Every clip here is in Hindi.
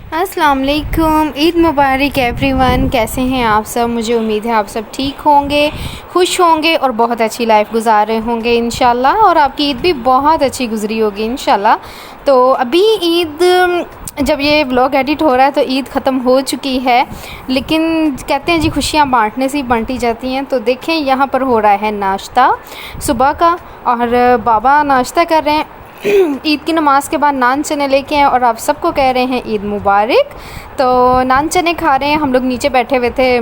अस्सलाम वालेकुम। ईद मुबारक एवरीवन। कैसे हैं आप सब? मुझे उम्मीद है आप सब ठीक होंगे, खुश होंगे और बहुत अच्छी लाइफ गुजार रहे होंगे इंशाल्लाह, और आपकी ईद भी बहुत अच्छी गुजरी होगी इंशाल्लाह। तो अभी ईद, जब ये व्लॉग एडिट हो रहा है तो ईद ख़त्म हो चुकी है, लेकिन कहते हैं जी खुशियाँ बांटने से ही बांटी जाती हैं। तो देखें यहाँ पर हो रहा है नाश्ता सुबह का, और बाबा नाश्ता कर रहे हैं। ईद की नमाज़ के बाद नान चने लेके आए और आप सबको कह रहे हैं ईद मुबारक। तो नान चने खा रहे हैं, हम लोग नीचे बैठे हुए थे,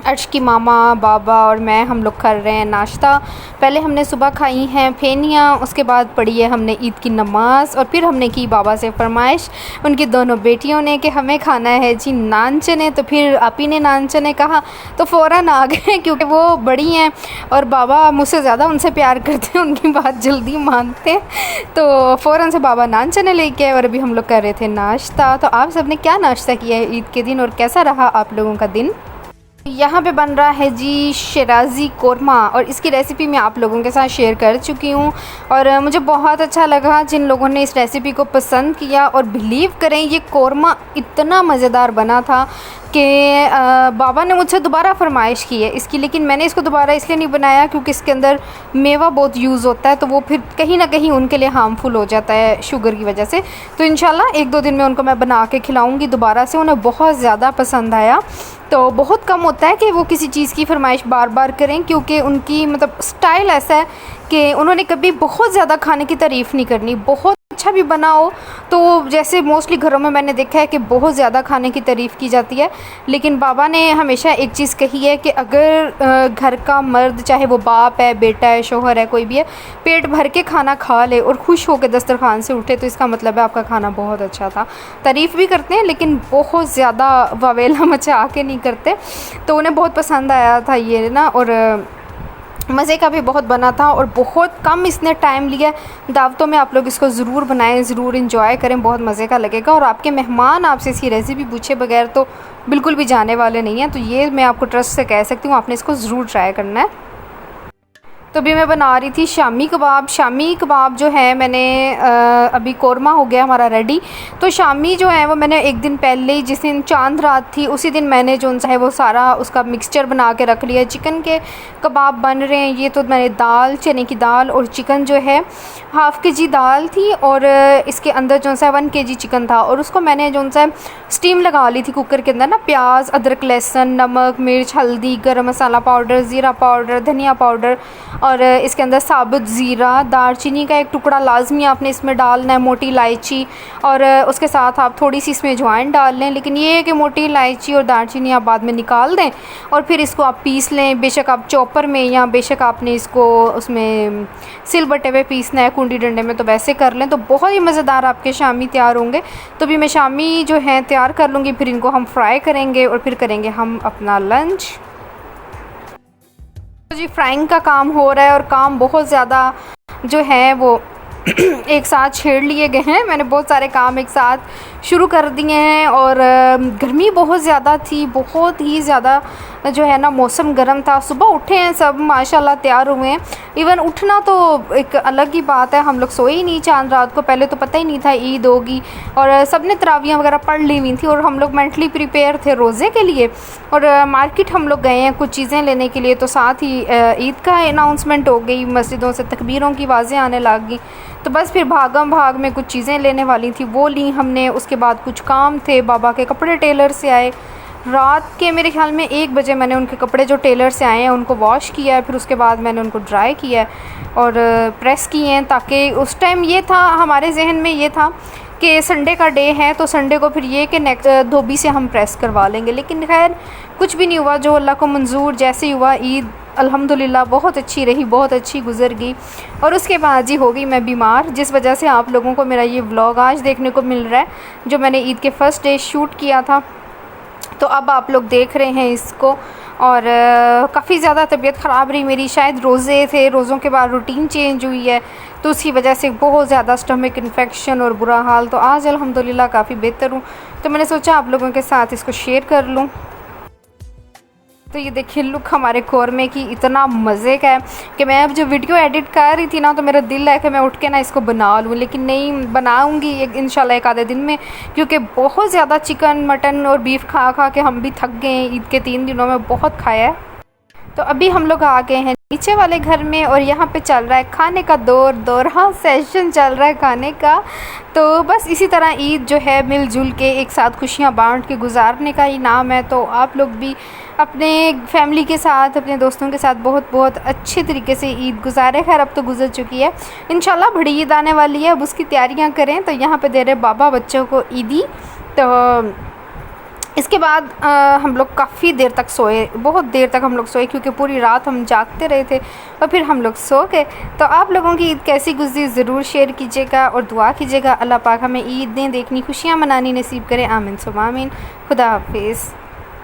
अर्श की मामा, बाबा और मैं, हम लोग कर रहे हैं नाश्ता। पहले हमने सुबह खाई हैं फेनियाँ, उसके बाद पढ़ी है हमने ईद की नमाज़, और फिर हमने की बाबा से फरमाइश उनकी दोनों बेटियों ने कि हमें खाना है जी नान चने। तो फिर आप ही ने नान चने कहा तो फ़ौरन आ गए, क्योंकि वो बड़ी हैं और बाबा मुझसे ज़्यादा उनसे प्यार करते हैं, उनकी बात जल्दी मानते हैं। तो फ़ौरन से बाबा नान चने लेके आए और अभी हम लोग कर रहे थे नाश्ता। तो आप सब ने क्या नाश्ता किया है ईद के दिन, और कैसा रहा आप लोगों का दिन? यहाँ पे बन रहा है जी शराज़ी कोरमा, और इसकी रेसिपी मैं आप लोगों के साथ शेयर कर चुकी हूँ, और मुझे बहुत अच्छा लगा जिन लोगों ने इस रेसिपी को पसंद किया। और बिलीव करें ये कोरमा इतना मज़ेदार बना था कि बाबा ने मुझसे दोबारा फरमाइश की है इसकी, लेकिन मैंने इसको दोबारा इसलिए नहीं बनाया क्योंकि इसके अंदर मेवा बहुत यूज़ होता है, तो वो फिर कहीं ना कहीं उनके लिए हार्मफुल हो जाता है शुगर की वजह से। तो इंशाल्लाह 1-2 दिन में उनको मैं बना के खिलाऊँगी दोबारा से। उन्हें बहुत ज़्यादा पसंद आया। तो बहुत कम होता है कि वो किसी चीज़ की फरमाइश बार बार करें, क्योंकि उनकी मतलब स्टाइल ऐसा है कि उन्होंने कभी बहुत ज़्यादा खाने की तारीफ़ नहीं करनी। बहुत अच्छा भी बनाओ तो जैसे मोस्टली घरों में मैंने देखा है कि बहुत ज़्यादा खाने की तारीफ़ की जाती है, लेकिन बाबा ने हमेशा एक चीज़ कही है कि अगर घर का मर्द, चाहे वो बाप है, बेटा है, शोहर है, कोई भी है, पेट भर के खाना खा ले और खुश होकर दस्तरखान से उठे तो इसका मतलब है आपका खाना बहुत अच्छा था। तारीफ़ भी करते हैं लेकिन बहुत ज़्यादा वावेला मचा के नहीं करते। तो उन्हें बहुत पसंद आया था ये ना, और मज़े का भी बहुत बना था, और बहुत कम इसने टाइम लिया। दावतों में आप लोग इसको ज़रूर बनाएं, ज़रूर इंजॉय करें, बहुत मज़े का लगेगा। और आपके मेहमान आपसे इसकी रेसिपी पूछे बगैर तो बिल्कुल भी जाने वाले नहीं हैं। तो ये मैं आपको ट्रस्ट से कह सकती हूँ, आपने इसको ज़रूर ट्राई करना है। तो अभी मैं बना रही थी शामी कबाब। शामी कबाब जो है मैंने अभी कोरमा हो गया हमारा रेडी। तो शामी जो है वो मैंने एक दिन पहले ही, जिस दिन चांद रात थी उसी दिन मैंने जो है वो सारा उसका मिक्सचर बना के रख लिया। चिकन के कबाब बन रहे हैं ये। तो मैंने दाल, चने की दाल और चिकन जो है 1/2 kg दाल थी, और इसके अंदर जो सा 1 kg चिकन था, और उसको मैंने जो सा स्टीम लगा ली थी कुकर के अंदर ना। प्याज, अदरक, लहसुन, नमक, मिर्च, हल्दी, गरम मसाला पाउडर, ज़ीरा पाउडर, धनिया पाउडर, और इसके अंदर साबुत ज़ीरा, दालचीनी का एक टुकड़ा लाजमी आपने इसमें डालना है, मोटी इलायची, और उसके साथ आप थोड़ी सी इसमें अजवाइन डाल लें। लेकिन ये है कि मोटी इलायची और दालचीनी आप बाद में निकाल दें, और फिर इसको आप पीस लें। बेशक आप चॉपर में, या बेशक आपने इसको उसमें सिलबट्टे पे पीसना है, कुंडी डंडे में, तो वैसे कर लें। तो बहुत ही मज़ेदार आपके शामी तैयार होंगे। तो भी मैं शामी जो है तैयार कर लूँगी, फिर इनको हम फ्राई करेंगे और फिर करेंगे हम अपना लंच। जी फ्राइंग का काम हो रहा है, और काम बहुत ज़्यादा जो है वो एक साथ छेड़ लिए गए हैं। मैंने बहुत सारे काम एक साथ शुरू कर दिए हैं, और गर्मी बहुत ज़्यादा थी, बहुत ही ज़्यादा जो है ना मौसम गर्म था। सुबह उठे हैं सब माशाल्लाह, तैयार हुए हैं। इवन उठना तो एक अलग ही बात है, हम लोग सोए ही नहीं चांद रात को। पहले तो पता ही नहीं था ईद होगी, और सब ने तरावियाँ वगैरह पढ़ ली हुई थी, और हम लोग मेंटली प्रिपेयर थे रोज़े के लिए। और मार्केट हम लोग गए हैं कुछ चीज़ें लेने के लिए, तो साथ ही ईद का अनाउंसमेंट हो गई, मस्जिदों से तकबीरों की आवाज़ें आने लग गई। तो बस फिर भागम भाग में कुछ चीज़ें लेने वाली थी, वो ली हमने। उसके बाद कुछ काम थे, बाबा के कपड़े टेलर से आए रात के, मेरे ख्याल में 1 बजे मैंने उनके कपड़े जो टेलर से आए हैं उनको वॉश किया है। फिर उसके बाद मैंने उनको ड्राई किया है और प्रेस किए हैं, ताकि उस टाइम ये था हमारे जहन में, ये था कि संडे का डे है तो संडे को फिर ये कि नेक्स्ट धोबी से हम प्रेस करवा लेंगे। लेकिन खैर कुछ भी नहीं हुआ, जो अल्लाह को मंजूर जैसे ही हुआ। ईद अल्हम्दुलिल्लाह बहुत अच्छी रही, बहुत अच्छी गुजर गई। और उसके बाद जी हो गई मैं बीमार, जिस वजह से आप लोगों को मेरा ये व्लॉग आज देखने को मिल रहा है, जो मैंने ईद के फ़र्स्ट डे शूट किया था। तो अब आप लोग देख रहे हैं इसको। और काफ़ी ज़्यादा तबीयत ख़राब रही मेरी, शायद रोज़े थे, रोज़ों के बाद रूटीन चेंज हुई है, तो उसकी वजह से बहुत ज़्यादा स्टमक इन्फेक्शन और बुरा हाल। तो आज अल्हम्दुलिल्लाह काफ़ी बेहतर हूँ, तो मैंने सोचा आप लोगों के साथ इसको शेयर कर लूँ। तो ये देखिए लुक हमारे कौरमे की इतना मज़े का है कि मैं अब जो वीडियो एडिट कर रही थी ना, तो मेरा दिल है कि मैं उठ के ना इसको बना लूँ, लेकिन नहीं बनाऊँगी इंशाल्लाह एक आधे दिन में, क्योंकि बहुत ज़्यादा चिकन मटन और बीफ खा खा के हम भी थक गए हैं। ईद के 3 दिनों में बहुत खाया है। तो अभी हम लोग आ गए हैं नीचे वाले घर में और यहाँ पे चल रहा है खाने का दोरहा सेशन चल रहा है खाने का। तो बस इसी तरह ईद जो है मिलजुल के एक साथ खुशियाँ बांट के गुजारने का ही नाम है। तो आप लोग भी अपने फैमिली के साथ, अपने दोस्तों के साथ बहुत बहुत अच्छे तरीके से ईद गुजारे। खैर अब तो गुजर चुकी है, इंशाल्लाह बड़ी ईद आने वाली है, अब उसकी तैयारियाँ करें। तो यहाँ पर दे रहे बाबा बच्चों को ईदी। तो इसके बाद हम लोग काफ़ी देर तक सोए, बहुत देर तक हम लोग सोए, क्योंकि पूरी रात हम जागते रहे थे और फिर हम लोग सो गए। तो आप लोगों की ईद कैसी गुजरी ज़रूर शेयर कीजिएगा और दुआ कीजिएगा अल्लाह पाक हमें ईदें देखनी, खुशियाँ मनानी नसीब करे। आमीन सुम्मा आमीन। खुदा हाफिज़।